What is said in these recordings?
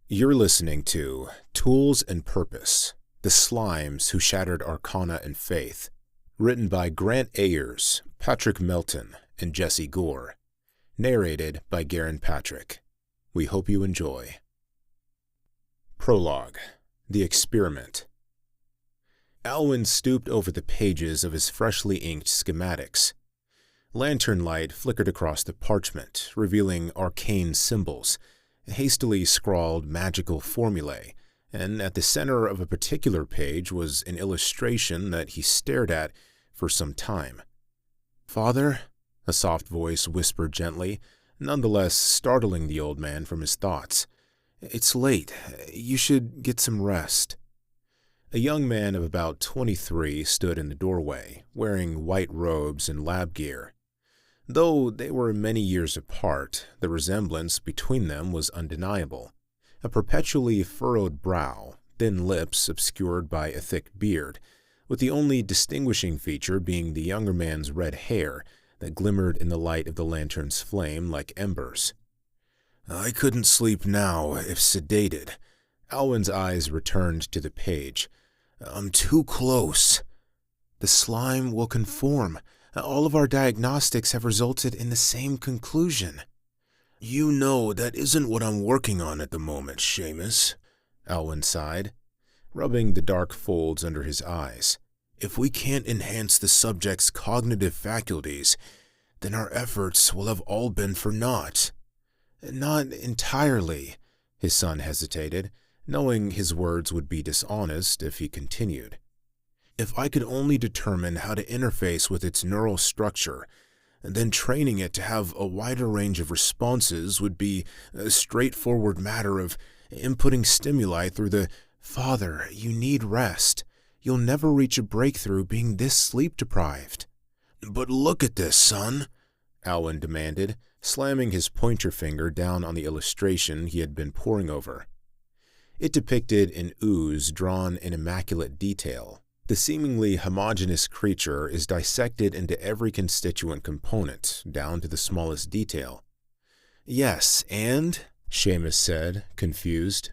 You're listening to Tools and Purpose, The Slimes Who Shattered Arcana and Faith, written by Grant Ayers, Patrick Melton, and Jesse Gore, narrated by Garen Patrick. We hope you enjoy. Prologue, The Experiment. Alwyn stooped over the pages of his freshly inked schematics. Lantern light flickered across the parchment, revealing arcane symbols, hastily scrawled magical formulae, and at the center of a particular page was an illustration that he stared at for some time. "Father?" a soft voice whispered gently, nonetheless startling the old man from his thoughts. "It's late. You should get some rest." A young man of about 23 stood in the doorway, wearing white robes and lab gear. Though they were many years apart, the resemblance between them was undeniable. A perpetually furrowed brow, thin lips obscured by a thick beard, with the only distinguishing feature being the younger man's red hair that glimmered in the light of the lantern's flame like embers. "I couldn't sleep now if sedated." Alwyn's eyes returned to the page. "I'm too close." "The slime will conform. All of our diagnostics have resulted in the same conclusion." "You know that isn't what I'm working on at the moment, Seamus," Alwyn sighed, rubbing the dark folds under his eyes. "If we can't enhance the subject's cognitive faculties, then our efforts will have all been for naught." "Not entirely," his son hesitated, knowing his words would be dishonest if he continued. "If I could only determine how to interface with its neural structure, then training it to have a wider range of responses would be a straightforward matter of inputting stimuli through the—" "Father, you need rest. You'll never reach a breakthrough being this sleep-deprived." "But look at this, son," Alwyn demanded, slamming his pointer finger down on the illustration he had been poring over. It depicted an ooze drawn in immaculate detail. The seemingly homogeneous creature is dissected into every constituent component, down to the smallest detail. "Yes, and?" Seamus said, confused.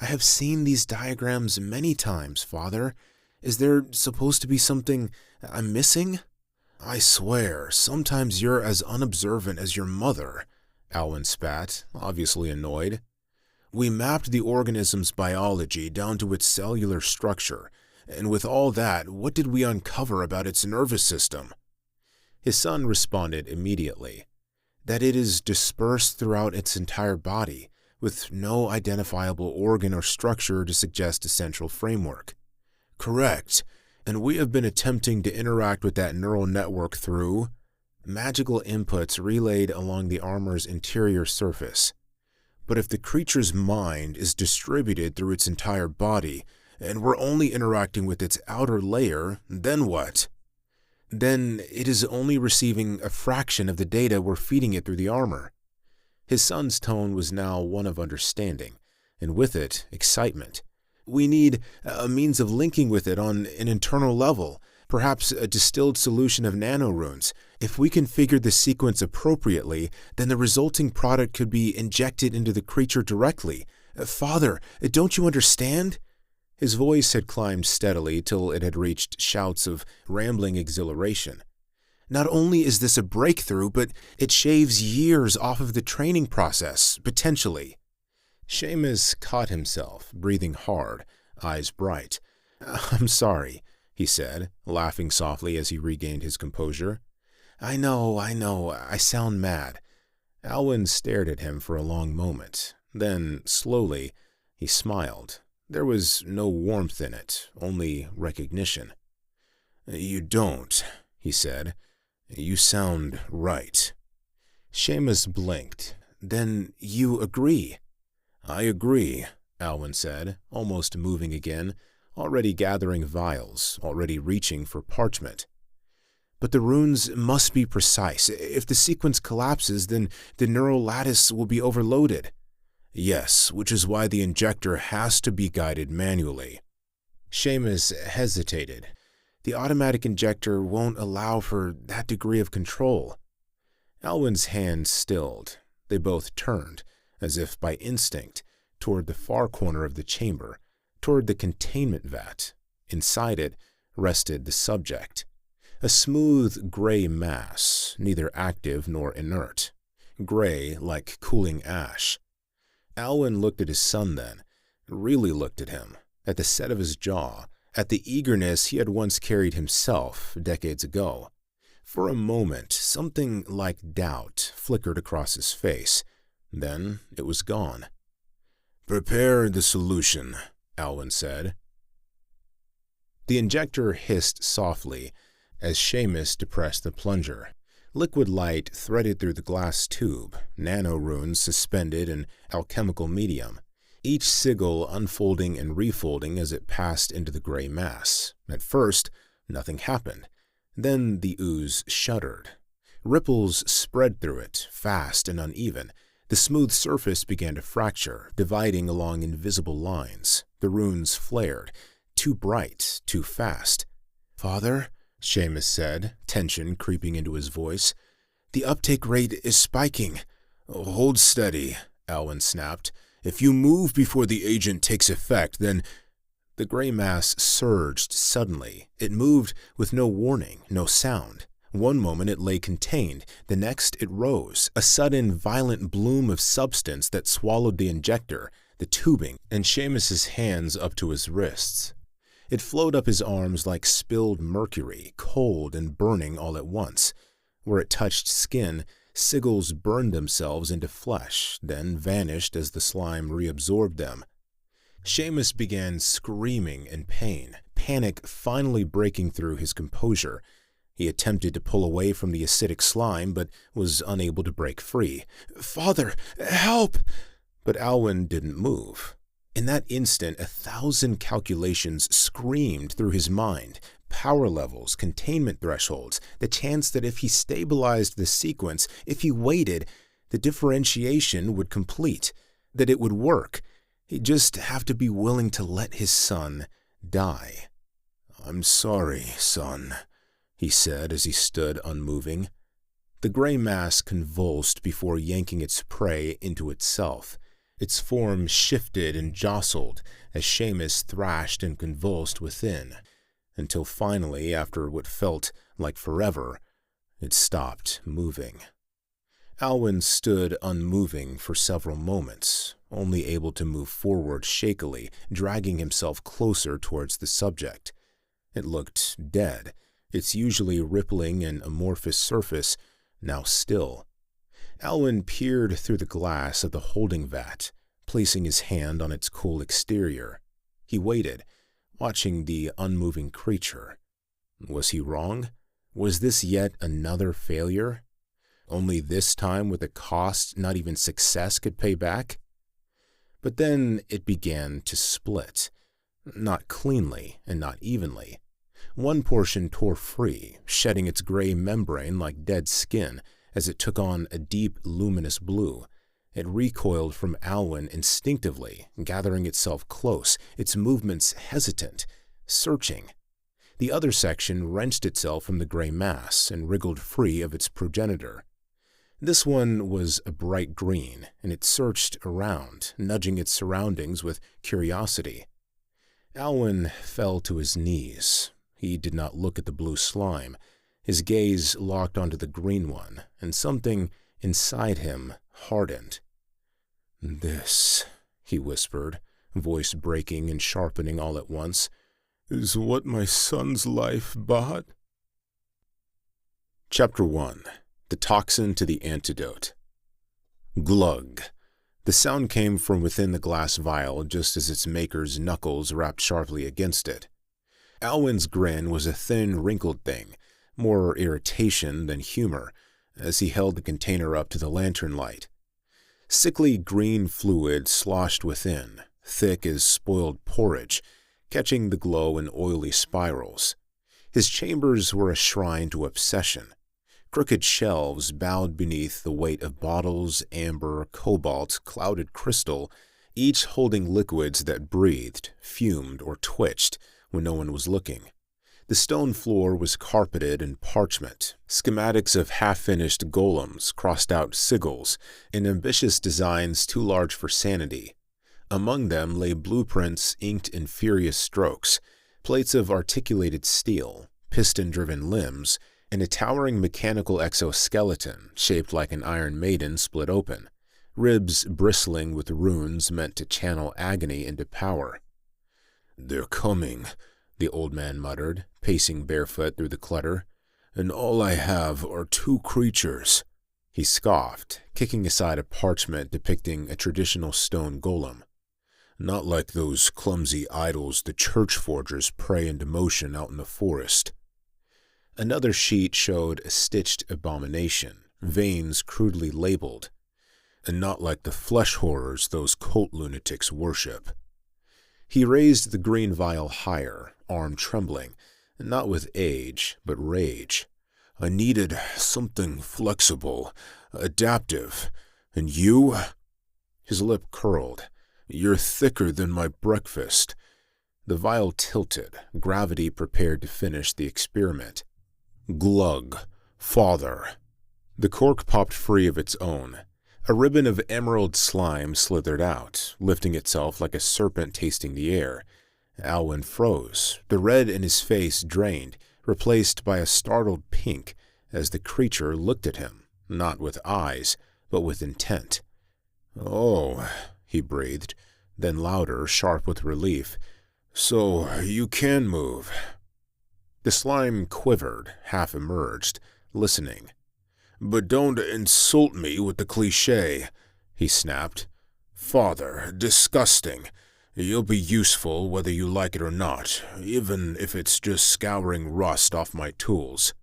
"I have seen these diagrams many times, Father. Is there supposed to be something I'm missing?" "I swear, sometimes you're as unobservant as your mother," Alwyn spat, obviously annoyed. "We mapped the organism's biology down to its cellular structure, and with all that, what did we uncover about its nervous system?" His son responded immediately, "That it is dispersed throughout its entire body, with no identifiable organ or structure to suggest a central framework." "Correct, and we have been attempting to interact with that neural network through magical inputs relayed along the armor's interior surface. But if the creature's mind is distributed through its entire body, and we're only interacting with its outer layer, then what?" "Then it is only receiving a fraction of the data we're feeding it through the armor." His son's tone was now one of understanding, and with it, excitement. "We need a means of linking with it on an internal level, perhaps a distilled solution of nanorunes. If we configure the sequence appropriately, then the resulting product could be injected into the creature directly. Father, don't you understand?" His voice had climbed steadily till it had reached shouts of rambling exhilaration. "Not only is this a breakthrough, but it shaves years off of the training process, potentially." Seamus caught himself, breathing hard, eyes bright. "I'm sorry," he said, laughing softly as he regained his composure. I know, I sound mad." Alwyn stared at him for a long moment. Then, slowly, he smiled. There was no warmth in it, only recognition. "You don't," he said. "You sound right." Seamus blinked. "Then you agree?" "I agree," Alwyn said, almost moving again, already gathering vials, already reaching for parchment. "But the runes must be precise. If the sequence collapses, then the neural lattice will be overloaded." "Yes, which is why the injector has to be guided manually." Seamus hesitated. "The automatic injector won't allow for that degree of control." Alwyn's hand stilled. They both turned, as if by instinct, toward the far corner of the chamber, toward the containment vat. Inside it rested the subject, a smooth gray mass, neither active nor inert, gray like cooling ash. Alwyn looked at his son then, really looked at him, at the set of his jaw, at the eagerness he had once carried himself decades ago. For a moment, something like doubt flickered across his face. Then it was gone. "Prepare the solution," Alwyn said. The injector hissed softly as Seamus depressed the plunger. Liquid light threaded through the glass tube, nano-runes suspended in alchemical medium, each sigil unfolding and refolding as it passed into the gray mass. At first, nothing happened. Then the ooze shuddered. Ripples spread through it, fast and uneven. The smooth surface began to fracture, dividing along invisible lines. The runes flared, too bright, too fast. "Father," Seamus said, tension creeping into his voice, "the uptake rate is spiking." "Hold steady," Alwyn snapped. "If you move before the agent takes effect, then—" The gray mass surged suddenly. It moved with no warning, no sound. One moment it lay contained, the next it rose, a sudden violent bloom of substance that swallowed the injector, the tubing, and Seamus's hands up to his wrists. It flowed up his arms like spilled mercury, cold and burning all at once. Where it touched skin, sigils burned themselves into flesh, then vanished as the slime reabsorbed them. Seamus began screaming in pain, panic finally breaking through his composure. He attempted to pull away from the acidic slime, but was unable to break free. "Father, help!" But Alwyn didn't move. In that instant, 1,000 calculations screamed through his mind. Power levels, containment thresholds, the chance that if he stabilized the sequence, if he waited, the differentiation would complete, that it would work. He'd just have to be willing to let his son die. "I'm sorry, son," he said as he stood unmoving. The gray mass convulsed before yanking its prey into itself. Its form shifted and jostled as Seamus thrashed and convulsed within, until finally, after what felt like forever, it stopped moving. Alwyn stood unmoving for several moments, only able to move forward shakily, dragging himself closer towards the subject. It looked dead, its usually rippling and amorphous surface now still. Alwyn peered through the glass of the holding vat, placing his hand on its cool exterior. He waited, watching the unmoving creature. Was he wrong? Was this yet another failure? Only this time with a cost not even success could pay back? But then it began to split. Not cleanly and not evenly. One portion tore free, shedding its gray membrane like dead skin as it took on a deep, luminous blue. It recoiled from Alwyn instinctively, gathering itself close, its movements hesitant, searching. The other section wrenched itself from the gray mass and wriggled free of its progenitor. This one was a bright green, and it searched around, nudging its surroundings with curiosity. Alwyn fell to his knees. He did not look at the blue slime. His gaze locked onto the green one, and something inside him hardened. "This," he whispered, voice breaking and sharpening all at once, "is what my son's life bought?" Chapter 1. The Toxin to the Antidote. Glug. The sound came from within the glass vial just as its maker's knuckles rapped sharply against it. Alwyn's grin was a thin, wrinkled thing, more irritation than humor, as he held the container up to the lantern light. Sickly green fluid sloshed within, thick as spoiled porridge, catching the glow in oily spirals. His chambers were a shrine to obsession. Crooked shelves bowed beneath the weight of bottles, amber, cobalt, clouded crystal, each holding liquids that breathed, fumed, or twitched when no one was looking. The stone floor was carpeted in parchment, schematics of half-finished golems, crossed-out sigils, and ambitious designs too large for sanity. Among them lay blueprints inked in furious strokes, plates of articulated steel, piston-driven limbs, and a towering mechanical exoskeleton shaped like an Iron Maiden split open, ribs bristling with runes meant to channel agony into power. "They're coming," the old man muttered, pacing barefoot through the clutter, "and all I have are 2 creatures." He scoffed, kicking aside a parchment depicting a traditional stone golem. "Not like those clumsy idols the church forgers pray into motion out in the forest." Another sheet showed a stitched abomination, veins crudely labeled. "And not like the flesh horrors those cult lunatics worship." He raised the green vial higher, arm trembling, not with age, but rage. "I needed something flexible, adaptive. And you?" His lip curled. "You're thicker than my breakfast." The vial tilted, gravity prepared to finish the experiment. "Glug, father." The cork popped free of its own. A ribbon of emerald slime slithered out, lifting itself like a serpent tasting the air. Alwyn froze, the red in his face drained, replaced by a startled pink as the creature looked at him, not with eyes, but with intent. "Oh," he breathed, then louder, sharp with relief, "So you can move." The slime quivered, half emerged, listening. "But don't insult me with the cliché," he snapped. "Father, disgusting. You'll be useful whether you like it or not, even if it's just scouring rust off my tools."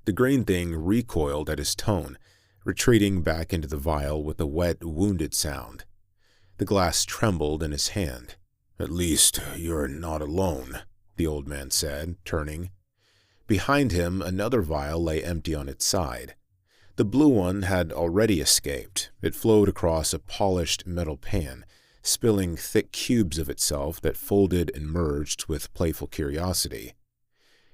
The green thing recoiled at his tone, retreating back into the vial with a wet, wounded sound. The glass trembled in his hand. "At least you're not alone," the old man said, turning. Behind him, another vial lay empty on its side. The blue one had already escaped. It flowed across a polished metal pan, spilling thick cubes of itself that folded and merged with playful curiosity.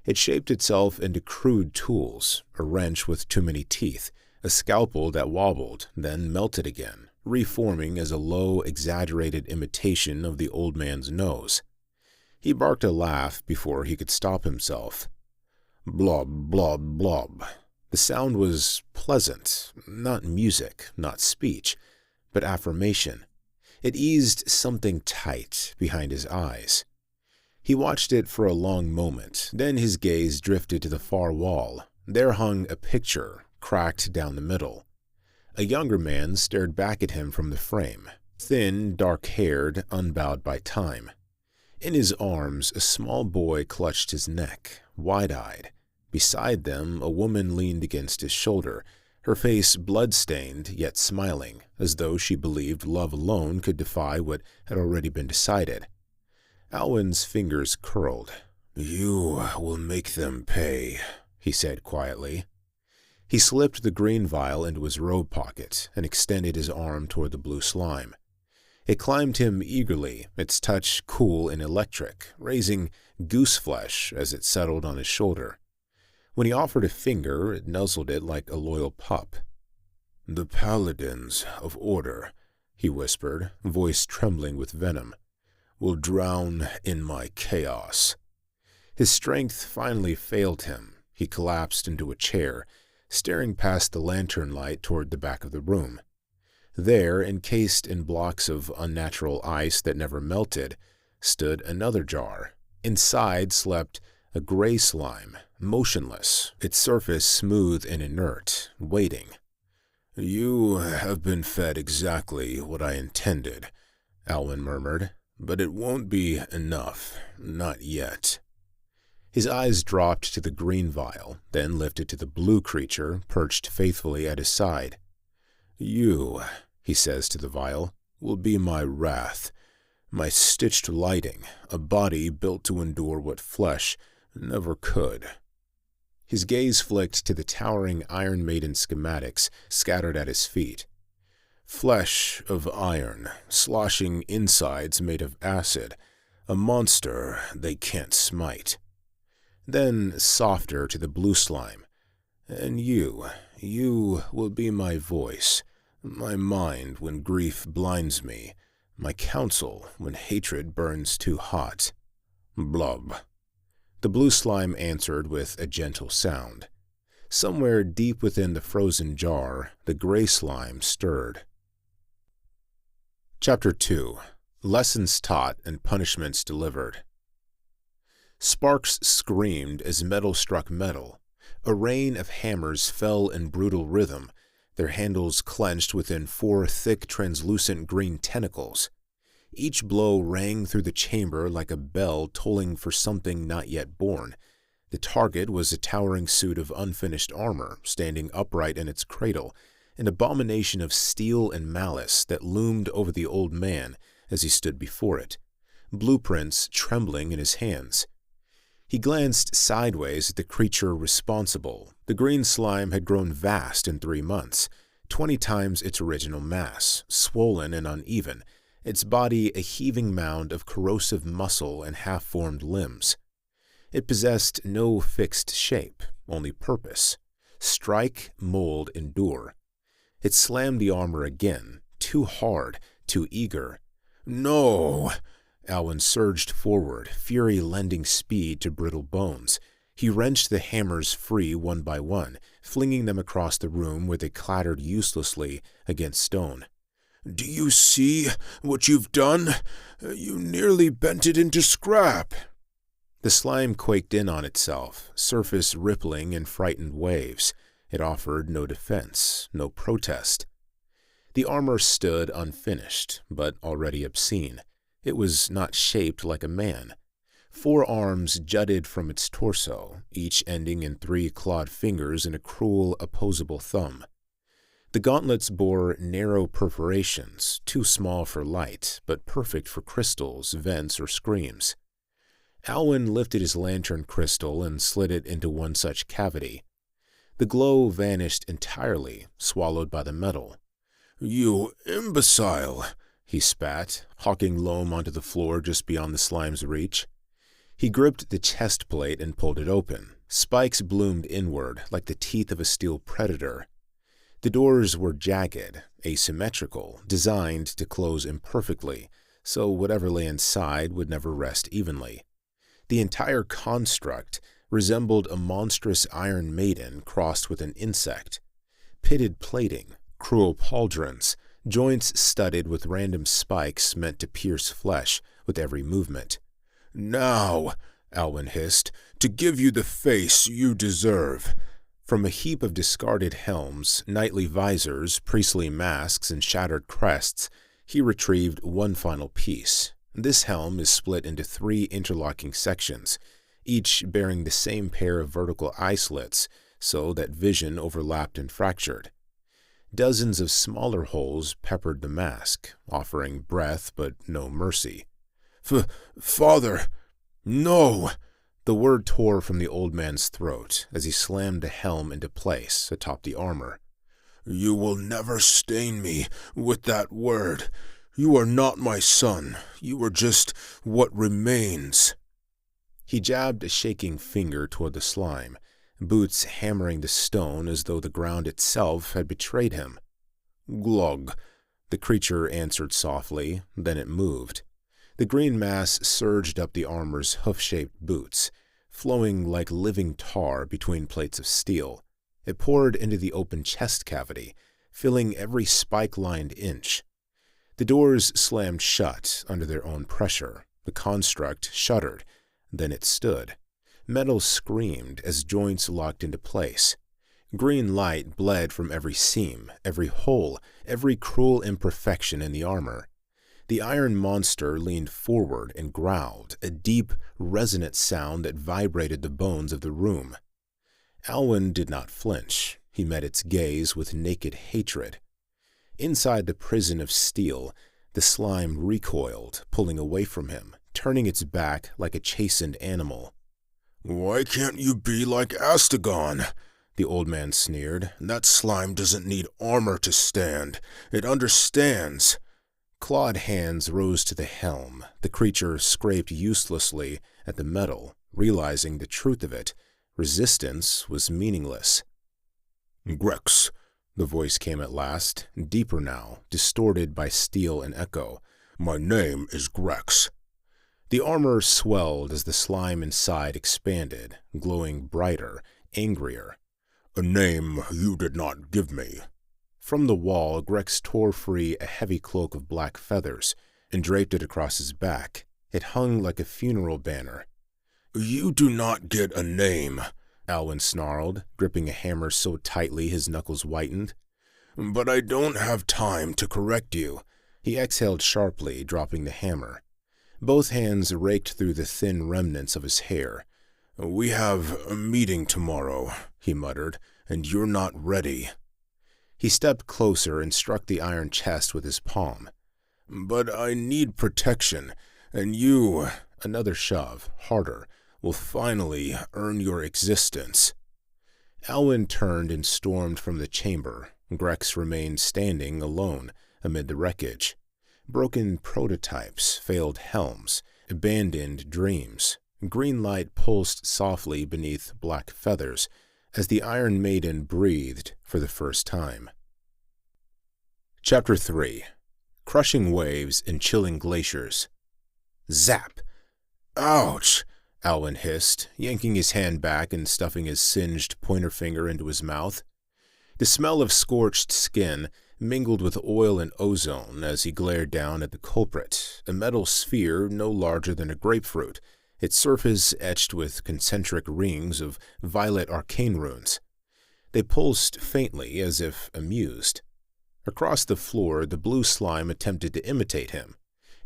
It shaped itself into crude tools, a wrench with too many teeth, a scalpel that wobbled, then melted again, reforming as a low, exaggerated imitation of the old man's nose. He barked a laugh before he could stop himself. Blob, blob, blob. The sound was pleasant, not music, not speech, but affirmation. It eased something tight behind his eyes. He watched it for a long moment, then his gaze drifted to the far wall. There hung a picture, cracked down the middle. A younger man stared back at him from the frame, thin, dark-haired, unbowed by time. In his arms, a small boy clutched his neck, wide-eyed. Beside them, a woman leaned against his shoulder, her face blood-stained yet smiling, as though she believed love alone could defy what had already been decided. Alwyn's fingers curled. "You will make them pay," he said quietly. He slipped the green vial into his robe pocket and extended his arm toward the blue slime. It climbed him eagerly, its touch cool and electric, raising goose flesh as it settled on his shoulder. When he offered a finger, it nuzzled it like a loyal pup. "The paladins of order," he whispered, voice trembling with venom, "will drown in my chaos." His strength finally failed him. He collapsed into a chair, staring past the lantern light toward the back of the room. There, encased in blocks of unnatural ice that never melted, stood another jar. Inside slept a gray slime, motionless, its surface smooth and inert, waiting. "You have been fed exactly what I intended," Alwyn murmured, "but it won't be enough, not yet." His eyes dropped to the green vial, then lifted to the blue creature perched faithfully at his side. "You," he says to the vial, "will be my wrath, my stitched lighting, a body built to endure what flesh never could." His gaze flicked to the towering Iron Maiden schematics scattered at his feet. Flesh of iron, sloshing insides made of acid, a monster they can't smite. Then softer to the blue slime. "And you will be my voice, my mind when grief blinds me, My counsel when hatred burns too hot. Blub. The blue slime answered with a gentle sound. Somewhere deep within the frozen jar, the gray slime stirred. Chapter 2. Lessons Taught and Punishments Delivered. Sparks screamed as metal struck metal. A rain of hammers fell in brutal rhythm, their handles clenched within 4 thick, translucent green tentacles. Each blow rang through the chamber like a bell tolling for something not yet born. The target was a towering suit of unfinished armor, standing upright in its cradle, an abomination of steel and malice that loomed over the old man as he stood before it, blueprints trembling in his hands. He glanced sideways at the creature responsible. The green slime had grown vast in 3 months, 20 times its original mass, swollen and uneven, its body a heaving mound of corrosive muscle and half-formed limbs. It possessed no fixed shape, only purpose. Strike, mold, endure. It slammed the armor again, too hard, too eager. No! Alwyn surged forward, fury lending speed to brittle bones. He wrenched the hammers free one by one, flinging them across the room where they clattered uselessly against stone. "Do you see what you've done? You nearly bent it into scrap." The slime quaked in on itself, surface rippling in frightened waves. It offered no defense, no protest. The armor stood unfinished, but already obscene. It was not shaped like a man. 4 arms jutted from its torso, each ending in 3 clawed fingers and a cruel, opposable thumb. The gauntlets bore narrow perforations, too small for light, but perfect for crystals, vents, or screams. Alwyn lifted his lantern crystal and slid it into one such cavity. The glow vanished entirely, swallowed by the metal. "You imbecile!" he spat, hawking loam onto the floor just beyond the slime's reach. He gripped the chest plate and pulled it open. Spikes bloomed inward, like the teeth of a steel predator. The doors were jagged, asymmetrical, designed to close imperfectly, so whatever lay inside would never rest evenly. The entire construct resembled a monstrous iron maiden crossed with an insect. Pitted plating, cruel pauldrons, joints studded with random spikes meant to pierce flesh with every movement. "Now," Alwyn hissed, "to give you the face you deserve." From a heap of discarded helms, knightly visors, priestly masks, and shattered crests, he retrieved one final piece. This helm is split into 3 interlocking sections, each bearing the same pair of vertical eye slits, so that vision overlapped and fractured. Dozens of smaller holes peppered the mask, offering breath but no mercy. "Father, no!" The word tore from the old man's throat as he slammed the helm into place atop the armor. "You will never stain me with that word. You are not my son. You are just what remains." He jabbed a shaking finger toward the slime, boots hammering the stone as though the ground itself had betrayed him. "Glug," the creature answered softly, then it moved. The green mass surged up the armor's hoof-shaped boots, flowing like living tar between plates of steel. It poured into the open chest cavity, filling every spike-lined inch. The doors slammed shut under their own pressure. The construct shuddered. Then it stood. Metal screamed as joints locked into place. Green light bled from every seam, every hole, every cruel imperfection in the armor. The iron monster leaned forward and growled, a deep, resonant sound that vibrated the bones of the room. Alwyn did not flinch. He met its gaze with naked hatred. Inside the prison of steel, the slime recoiled, pulling away from him, turning its back like a chastened animal. "Why can't you be like Astegon?" the old man sneered. "That slime doesn't need armor to stand. It understands." Clawed hands rose to the helm. The creature scraped uselessly at the metal, realizing the truth of it. Resistance was meaningless. "Grex," the voice came at last, deeper now, distorted by steel and echo. My name is Grex." The armor swelled as the slime inside expanded, glowing brighter, angrier. "A name you did not give me." From the wall, Grex tore free a heavy cloak of black feathers and draped it across his back. It hung like a funeral banner. "You do not get a name," Alwyn snarled, gripping a hammer so tightly his knuckles whitened. "But I don't have time to correct you." He exhaled sharply, dropping the hammer. Both hands raked through the thin remnants of his hair. "We have a meeting tomorrow," he muttered, "and you're not ready." He stepped closer and struck the iron chest with his palm. "But I need protection, and you," another shove, harder, "will finally earn your existence." Alwyn turned and stormed from the chamber. Grex remained standing alone amid the wreckage. Broken prototypes, failed helms, abandoned dreams. Green light pulsed softly beneath black feathers as the Iron Maiden breathed for the first time. Chapter 3. Crushing Waves and Chilling Glaciers. Zap! "Ouch!" Alwyn hissed, yanking his hand back and stuffing his singed pointer finger into his mouth. The smell of scorched skin mingled with oil and ozone as he glared down at the culprit, a metal sphere no larger than a grapefruit, its surface etched with concentric rings of violet arcane runes. They pulsed faintly, as if amused. Across the floor, the blue slime attempted to imitate him.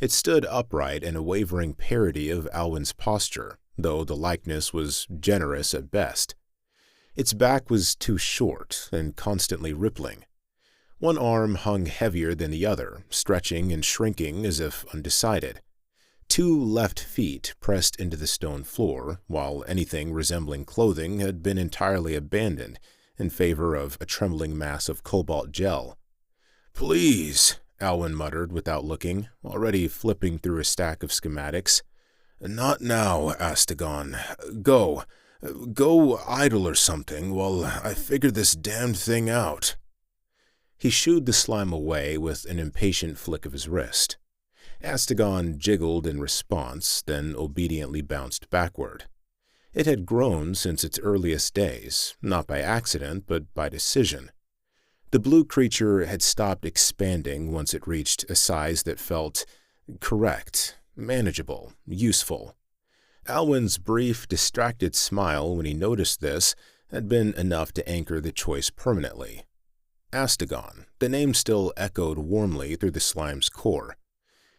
It stood upright in a wavering parody of Alwyn's posture, though the likeness was generous at best. Its back was too short and constantly rippling. One arm hung heavier than the other, stretching and shrinking as if undecided. Two left feet pressed into the stone floor, while anything resembling clothing had been entirely abandoned in favor of a trembling mass of cobalt gel. "Please," Alwyn muttered without looking, already flipping through a stack of schematics. "Not now, Astegon. Go idle or something while I figure this damned thing out." He shooed the slime away with an impatient flick of his wrist. Astegon jiggled in response, then obediently bounced backward. It had grown since its earliest days, not by accident, but by decision. The blue creature had stopped expanding once it reached a size that felt correct, manageable, useful. Alwyn's brief, distracted smile when he noticed this had been enough to anchor the choice permanently. Astegon, the name still echoed warmly through the slime's core.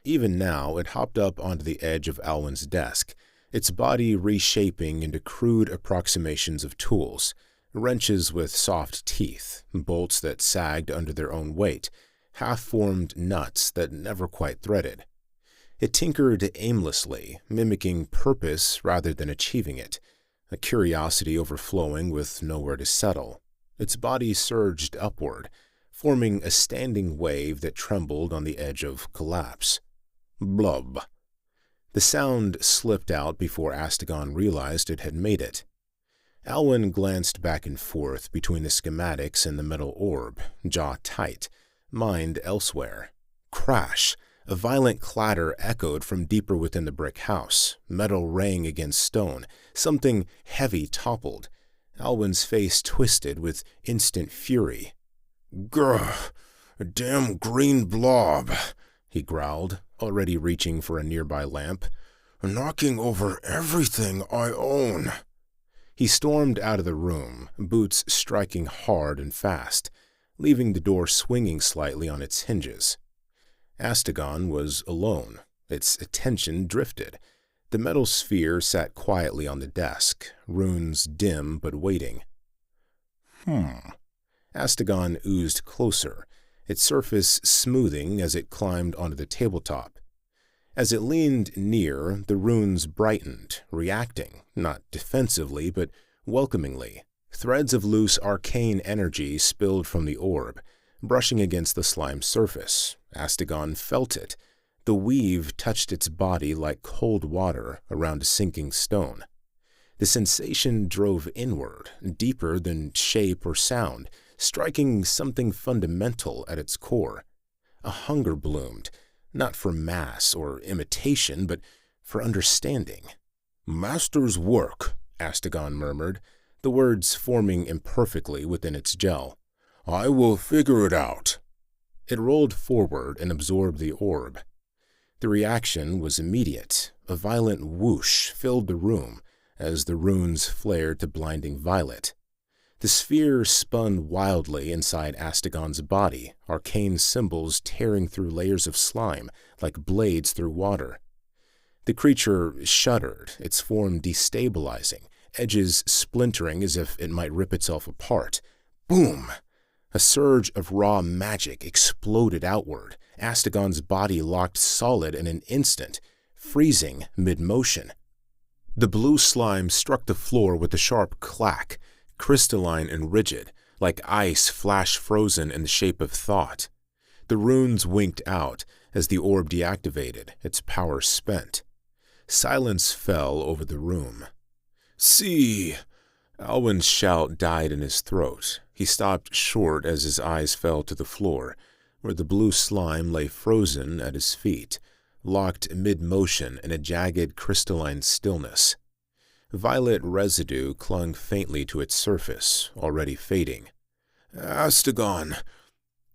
Even now, it hopped up onto the edge of Alwyn's desk, its body reshaping into crude approximations of tools, wrenches with soft teeth, bolts that sagged under their own weight, half-formed nuts that never quite threaded. It tinkered aimlessly, mimicking purpose rather than achieving it, a curiosity overflowing with nowhere to settle. Its body surged upward, forming a standing wave that trembled on the edge of collapse. Blub. The sound slipped out before Astegon realized it had made it. Alwyn glanced back and forth between the schematics and the metal orb, jaw tight, mind elsewhere. Crash! A violent clatter echoed from deeper within the brick house. Metal rang against stone. Something heavy toppled. Alwyn's face twisted with instant fury. "Grr! A damn green blob," he growled, already reaching for a nearby lamp. "Knocking over everything I own." He stormed out of the room, boots striking hard and fast, leaving the door swinging slightly on its hinges. Astegon was alone. Its attention drifted. The metal sphere sat quietly on the desk, runes dim but waiting. Astegon oozed closer, its surface smoothing as it climbed onto the tabletop. As it leaned near, the runes brightened, reacting, not defensively, but welcomingly. Threads of loose arcane energy spilled from the orb, brushing against the slime's surface. Astegon felt it. The weave touched its body like cold water around a sinking stone. The sensation drove inward, deeper than shape or sound, striking something fundamental at its core. A hunger bloomed, not for mass or imitation, but for understanding. "Master's work," Astegon murmured, the words forming imperfectly within its gel. "I will figure it out." It rolled forward and absorbed the orb. The reaction was immediate. A violent whoosh filled the room as the runes flared to blinding violet. The sphere spun wildly inside Astegon's body, arcane symbols tearing through layers of slime like blades through water. The creature shuddered, its form destabilizing, edges splintering as if it might rip itself apart. Boom! A surge of raw magic exploded outward. Astegon's body locked solid in an instant, freezing mid-motion. The blue slime struck the floor with a sharp clack, crystalline and rigid, like ice flash-frozen in the shape of thought. The runes winked out as the orb deactivated, its power spent. Silence fell over the room. "See!" Alwyn's shout died in his throat. He stopped short as his eyes fell to the floor, where the blue slime lay frozen at his feet, locked mid-motion in a jagged crystalline stillness. Violet residue clung faintly to its surface, already fading. "Astegon!"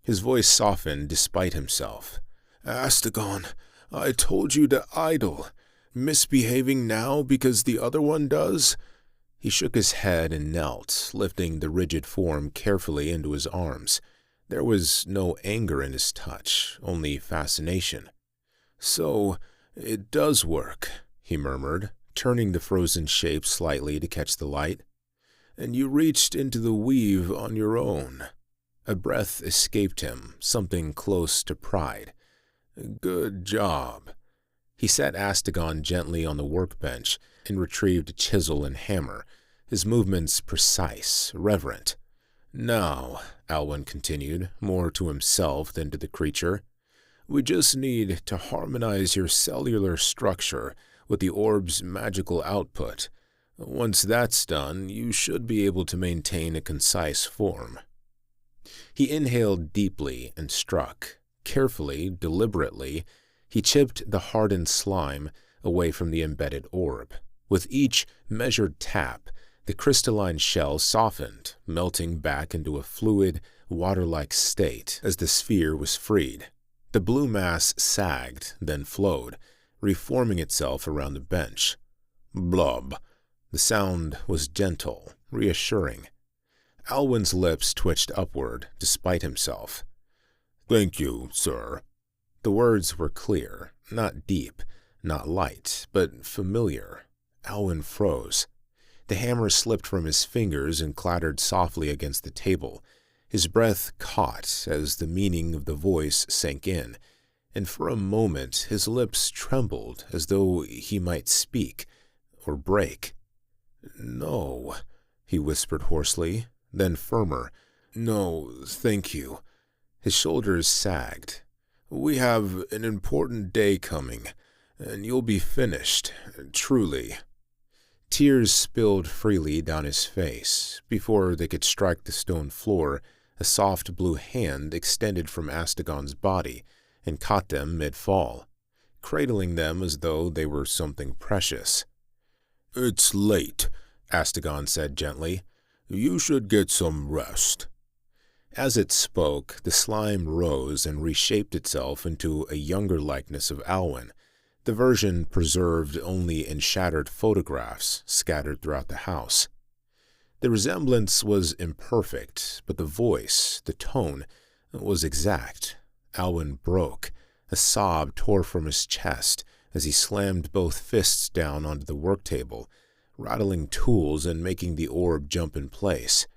His voice softened despite himself. "Astegon, I told you to idle. Misbehaving now because the other one does?" He shook his head and knelt, lifting the rigid form carefully into his arms. There was no anger in his touch, only fascination. "So, it does work," he murmured, turning the frozen shape slightly to catch the light. "And you reached into the weave on your own." A breath escaped him, something close to pride. "Good job." He set Astegon gently on the workbench and retrieved a chisel and hammer, his movements precise, reverent. "Now," Alwyn continued, more to himself than to the creature, "we just need to harmonize your cellular structure with the orb's magical output. Once that's done, you should be able to maintain a concise form." He inhaled deeply and struck. Carefully, deliberately, he chipped the hardened slime away from the embedded orb. With each measured tap, the crystalline shell softened, melting back into a fluid, water-like state as the sphere was freed. The blue mass sagged, then flowed, reforming itself around the bench. Blub. The sound was gentle, reassuring. Alwyn's lips twitched upward, despite himself. "Thank you, sir." The words were clear, not deep, not light, but familiar. Alwyn froze. The hammer slipped from his fingers and clattered softly against the table. His breath caught as the meaning of the voice sank in, and for a moment his lips trembled as though he might speak or break. "No," he whispered hoarsely, then firmer. "No, thank you." His shoulders sagged. "We have an important day coming, and you'll be finished, truly." Tears spilled freely down his face. Before they could strike the stone floor, a soft blue hand extended from Astegon's body and caught them mid-fall, cradling them as though they were something precious. "It's late," Astegon said gently. "You should get some rest." As it spoke, the slime rose and reshaped itself into a younger likeness of Alwyn, the version preserved only in shattered photographs scattered throughout the house. The resemblance was imperfect, but the voice, the tone, was exact. Alwyn broke. A sob tore from his chest as he slammed both fists down onto the work table, rattling tools and making the orb jump in place.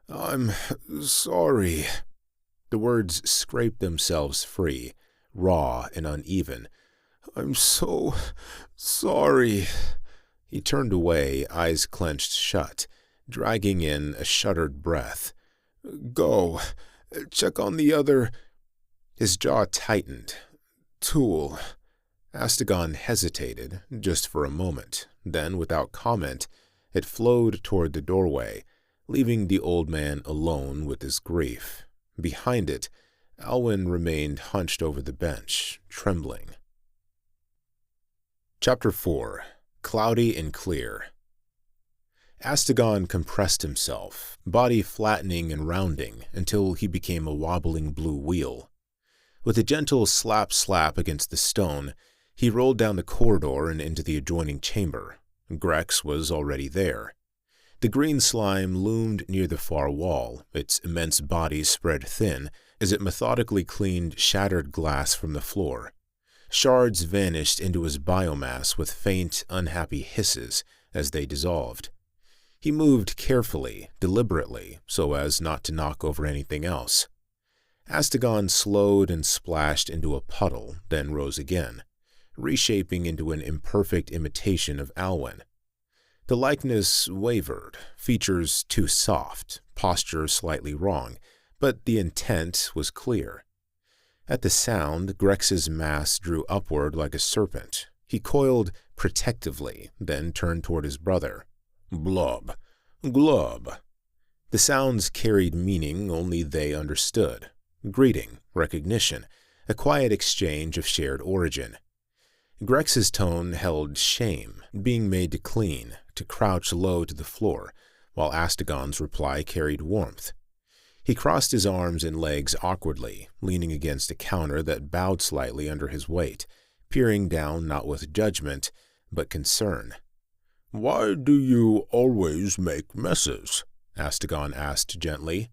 "I'm sorry." The words scraped themselves free, raw and uneven. "I'm so sorry." He turned away, eyes clenched shut, dragging in a shuddered breath. "Go. Check on the other." His jaw tightened. "Tool." Astegon hesitated, just for a moment. Then, without comment, it flowed toward the doorway, leaving the old man alone with his grief. Behind it, Alwyn remained hunched over the bench, trembling. Chapter 4. Cloudy and Clear. Astegon compressed himself, body flattening and rounding until he became a wobbling blue wheel. With a gentle slap-slap against the stone, he rolled down the corridor and into the adjoining chamber. Grex was already there. The green slime loomed near the far wall, its immense body spread thin as it methodically cleaned shattered glass from the floor. Shards vanished into his biomass with faint, unhappy hisses as they dissolved. He moved carefully, deliberately, so as not to knock over anything else. Astegon slowed and splashed into a puddle, then rose again, reshaping into an imperfect imitation of Alwyn. The likeness wavered, features too soft, posture slightly wrong, but the intent was clear. At the sound, Grex's mass drew upward like a serpent. He coiled protectively, then turned toward his brother. Blub, glub. The sounds carried meaning only they understood. Greeting, recognition, a quiet exchange of shared origin. Grex's tone held shame, being made to clean, to crouch low to the floor, while Astegon's reply carried warmth. He crossed his arms and legs awkwardly, leaning against a counter that bowed slightly under his weight, peering down not with judgment, but concern. "Why do you always make messes?" Astegon asked gently.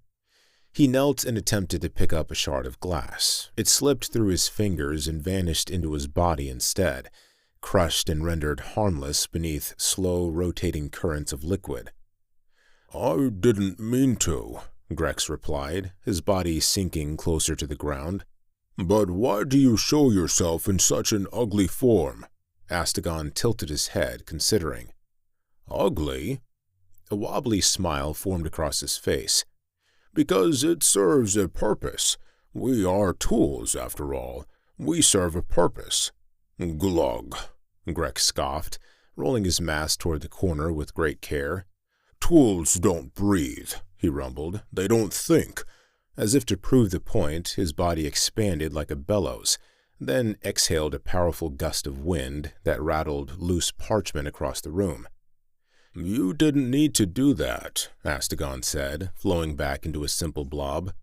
He knelt and attempted to pick up a shard of glass. It slipped through his fingers and vanished into his body instead, crushed and rendered harmless beneath slow rotating currents of liquid. "I didn't mean to," Grex replied, his body sinking closer to the ground. "But why do you show yourself in such an ugly form?" Astegon tilted his head, considering. "Ugly?" A wobbly smile formed across his face. "Because it serves a purpose. We are tools, after all. We serve a purpose." "Glug," Grex scoffed, rolling his mass toward the corner with great care. "Tools don't breathe," he rumbled. "They don't think." As if to prove the point, his body expanded like a bellows, then exhaled a powerful gust of wind that rattled loose parchment across the room. "You didn't need to do that," Astegon said, flowing back into a simple blob.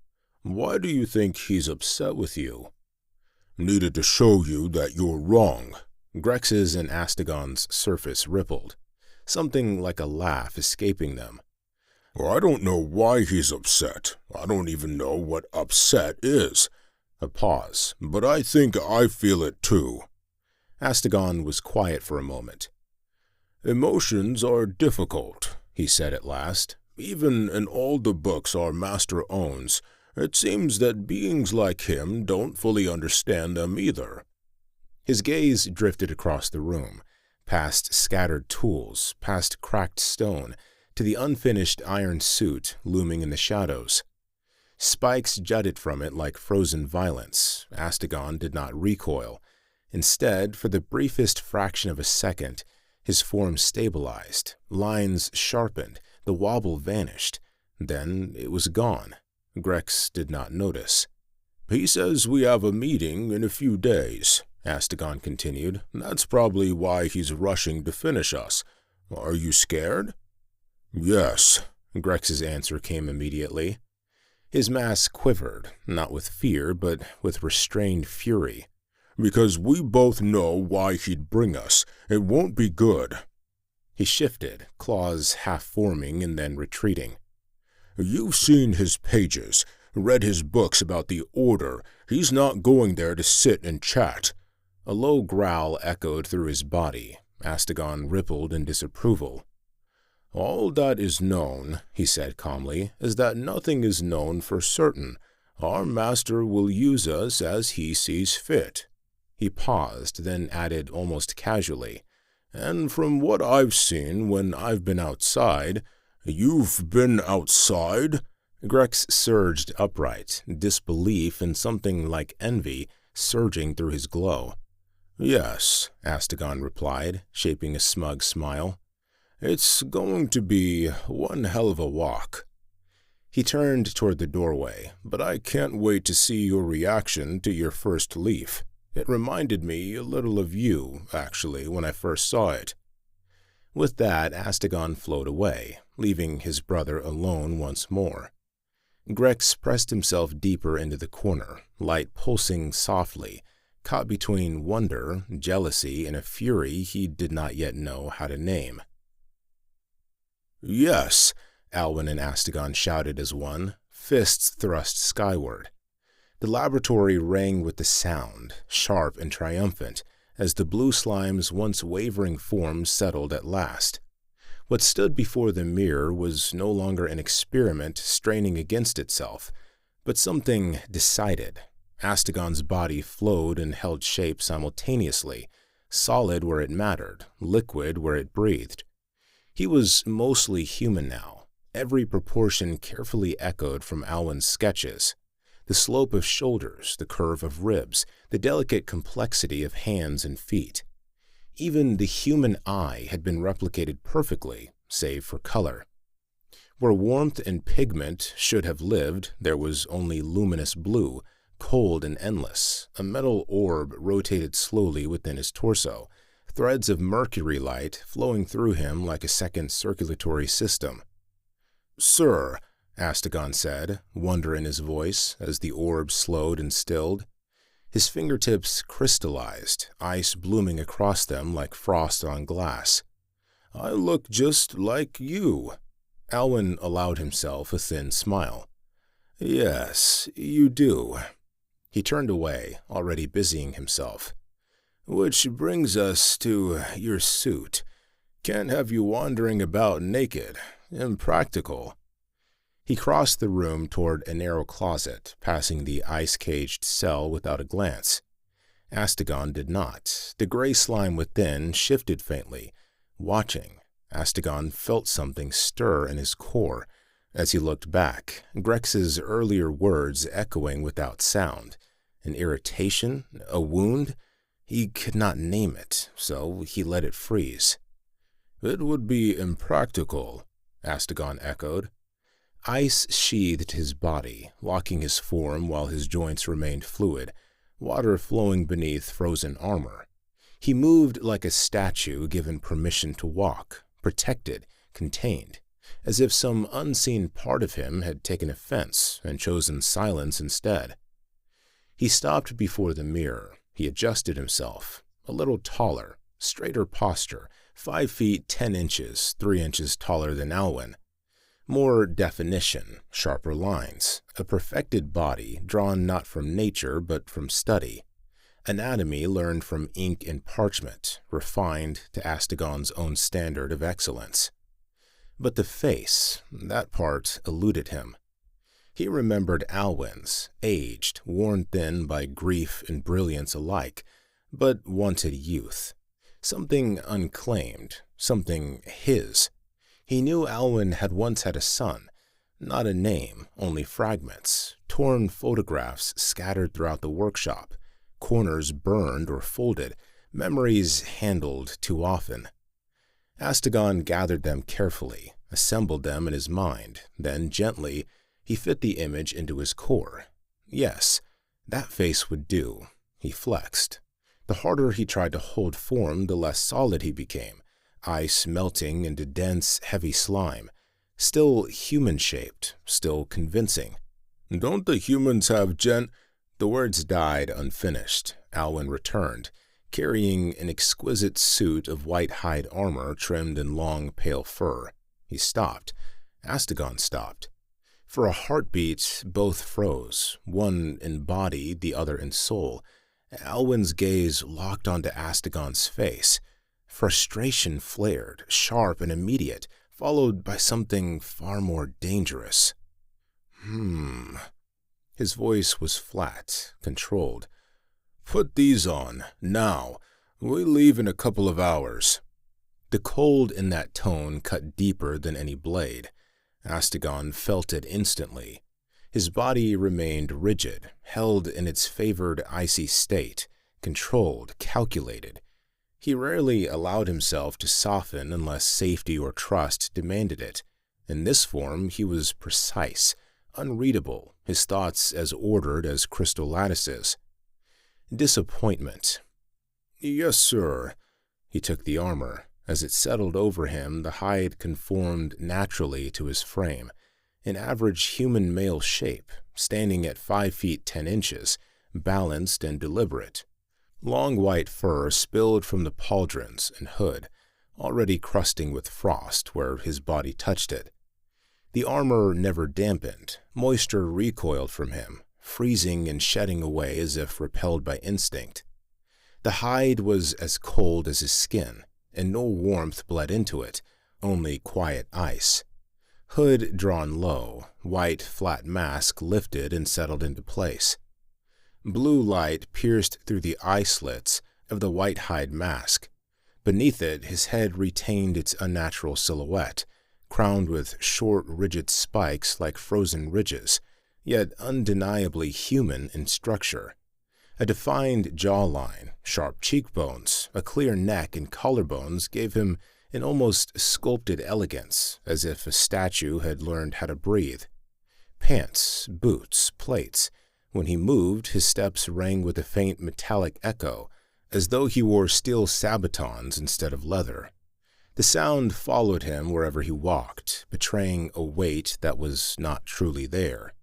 "Why do you think he's upset with you?" "Needed to show you that you're wrong." Grex's and Astegon's surface rippled, something like a laugh escaping them. "I don't know why he's upset. I don't even know what upset is." A pause. "But I think I feel it too." Astegon was quiet for a moment. "Emotions are difficult," he said at last. "Even in all the books our master owns, it seems that beings like him don't fully understand them either." His gaze drifted across the room, past scattered tools, past cracked stone, to the unfinished iron suit looming in the shadows. Spikes jutted from it like frozen violence. Astegon did not recoil. Instead, for the briefest fraction of a second, his form stabilized, lines sharpened, the wobble vanished. Then it was gone. Grex did not notice. "He says we have a meeting in a few days," Astegon continued. "That's probably why he's rushing to finish us. Are you scared?" "Yes," Grex's answer came immediately. His mass quivered, not with fear, but with restrained fury. "Because we both know why he'd bring us. It won't be good." He shifted, claws half-forming and then retreating. "You've seen his pages, read his books about the Order. He's not going there to sit and chat." A low growl echoed through his body. Astegon rippled in disapproval. "All that is known," he said calmly, "is that nothing is known for certain. Our master will use us as he sees fit." He paused, then added almost casually, "And from what I've seen when I've been outside—" "You've been outside?" Grex surged upright, disbelief and something like envy surging through his glow. "Yes," Astegon replied, shaping a smug smile. "It's going to be one hell of a walk." He turned toward the doorway. "But I can't wait to see your reaction to your first leaf. It reminded me a little of you, actually, when I first saw it." With that, Astegon flowed away, leaving his brother alone once more. Grex pressed himself deeper into the corner, light pulsing softly, caught between wonder, jealousy, and a fury he did not yet know how to name. "Yes!" Alwyn and Astegon shouted as one, fists thrust skyward. The laboratory rang with the sound, sharp and triumphant, as the blue slime's once wavering form settled at last. What stood before the mirror was no longer an experiment straining against itself, but something decided. Astegon's body flowed and held shape simultaneously, solid where it mattered, liquid where it breathed. He was mostly human now, every proportion carefully echoed from Alwyn's sketches. The slope of shoulders, the curve of ribs, the delicate complexity of hands and feet. Even the human eye had been replicated perfectly, save for color. Where warmth and pigment should have lived, there was only luminous blue, cold and endless. A metal orb rotated slowly within his torso, threads of mercury light flowing through him like a second circulatory system. "Sir," Astegon said, wonder in his voice as the orb slowed and stilled. His fingertips crystallized, ice blooming across them like frost on glass. "I look just like you." Alwyn allowed himself a thin smile. "Yes, you do." He turned away, already busying himself. "Which brings us to your suit. Can't have you wandering about naked. Impractical." He crossed the room toward a narrow closet, passing the ice-caged cell without a glance. Astegon did not. The gray slime within shifted faintly. Watching, Astegon felt something stir in his core. As he looked back, Grex's earlier words echoing without sound. An irritation? A wound? He could not name it, so he let it freeze. "It would be impractical," Astegon echoed. Ice sheathed his body, locking his form while his joints remained fluid, water flowing beneath frozen armor. He moved like a statue given permission to walk, protected, contained, as if some unseen part of him had taken offense and chosen silence instead. He stopped before the mirror. He adjusted himself, a little taller, straighter posture, 5 feet 10 inches, 3 inches taller than Alwyn. More definition, sharper lines, a perfected body drawn not from nature but from study. Anatomy learned from ink and parchment, refined to Astegon's own standard of excellence. But the face, that part eluded him. He remembered Alwyn's, aged, worn thin by grief and brilliance alike, but wanted youth. Something unclaimed, something his. He knew Alwyn had once had a son, not a name, only fragments, torn photographs scattered throughout the workshop, corners burned or folded, memories handled too often. Astegon gathered them carefully, assembled them in his mind, then gently he fit the image into his core. Yes, that face would do. He flexed. The harder he tried to hold form, the less solid he became, ice melting into dense, heavy slime, still human-shaped, still convincing. "Don't the humans have The words died unfinished. Alwyn returned, carrying an exquisite suit of white hide armor trimmed in long, pale fur. He stopped. Astegon stopped. For a heartbeat, both froze, one in body, the other in soul. Alwyn's gaze locked onto Astegon's face. Frustration flared, sharp and immediate, followed by something far more dangerous. His voice was flat, controlled. "Put these on, now. We leave in a couple of hours." The cold in that tone cut deeper than any blade. Astegon felt it instantly. His body remained rigid, held in its favored icy state, controlled, calculated. He rarely allowed himself to soften unless safety or trust demanded it. In this form, he was precise, unreadable, his thoughts as ordered as crystal lattices. Disappointment. "Yes, sir." He took the armor. As it settled over him, the hide conformed naturally to his frame, an average human male shape, standing at 5 feet 10 inches, balanced and deliberate. Long white fur spilled from the pauldrons and hood, already crusting with frost where his body touched it. The armor never dampened. Moisture recoiled from him, freezing and shedding away as if repelled by instinct. The hide was as cold as his skin, and no warmth bled into it, only quiet ice. Hood drawn low, white flat mask lifted and settled into place. Blue light pierced through the eye slits of the white hide mask. Beneath it, his head retained its unnatural silhouette, crowned with short, rigid spikes like frozen ridges, yet undeniably human in structure. A defined jawline, sharp cheekbones, a clear neck and collarbones gave him an almost sculpted elegance, as if a statue had learned how to breathe. Pants, boots, plates. When he moved, his steps rang with a faint metallic echo, as though he wore steel sabatons instead of leather. The sound followed him wherever he walked, betraying a weight that was not truly there.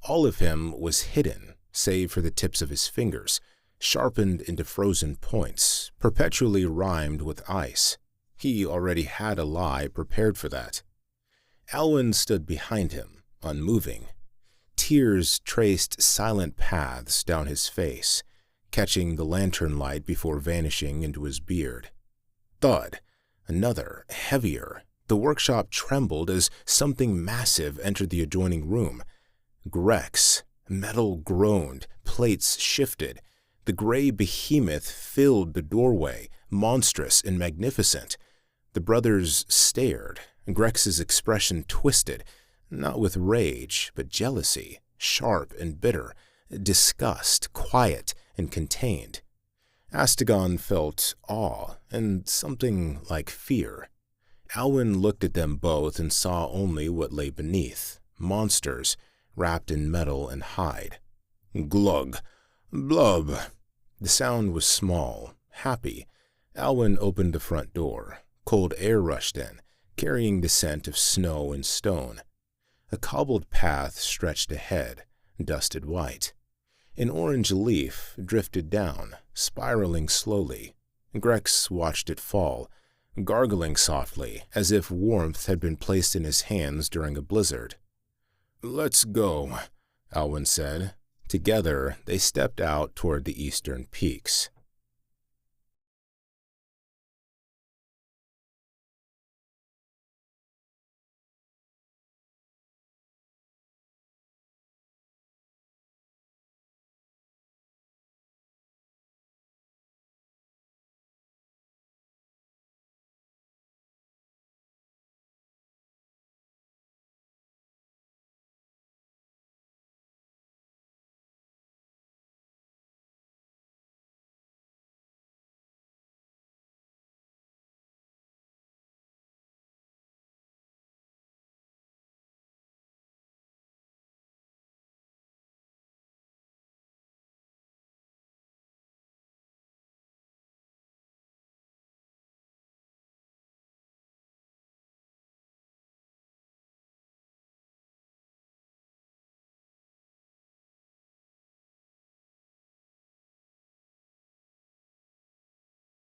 All of him was hidden, save for the tips of his fingers, sharpened into frozen points, perpetually rimed with ice. He already had a lie prepared for that. Alwyn stood behind him, unmoving. Tears traced silent paths down his face, catching the lantern light before vanishing into his beard. Thud. Another, heavier. The workshop trembled as something massive entered the adjoining room. Grex. Metal groaned, plates shifted. The gray behemoth filled the doorway, monstrous and magnificent. The brothers stared. Grex's expression twisted, not with rage, but jealousy, sharp and bitter, disgust, quiet and contained. Astegon felt awe and something like fear. Alwyn looked at them both and saw only what lay beneath, monsters wrapped in metal and hide. Glug. Blub. The sound was small, happy. Alwyn opened the front door. Cold air rushed in, carrying the scent of snow and stone. A cobbled path stretched ahead, dusted white. An orange leaf drifted down, spiraling slowly. Grex watched it fall, gargling softly, as if warmth had been placed in his hands during a blizzard. "Let's go," Alwyn said. Together, they stepped out toward the eastern peaks.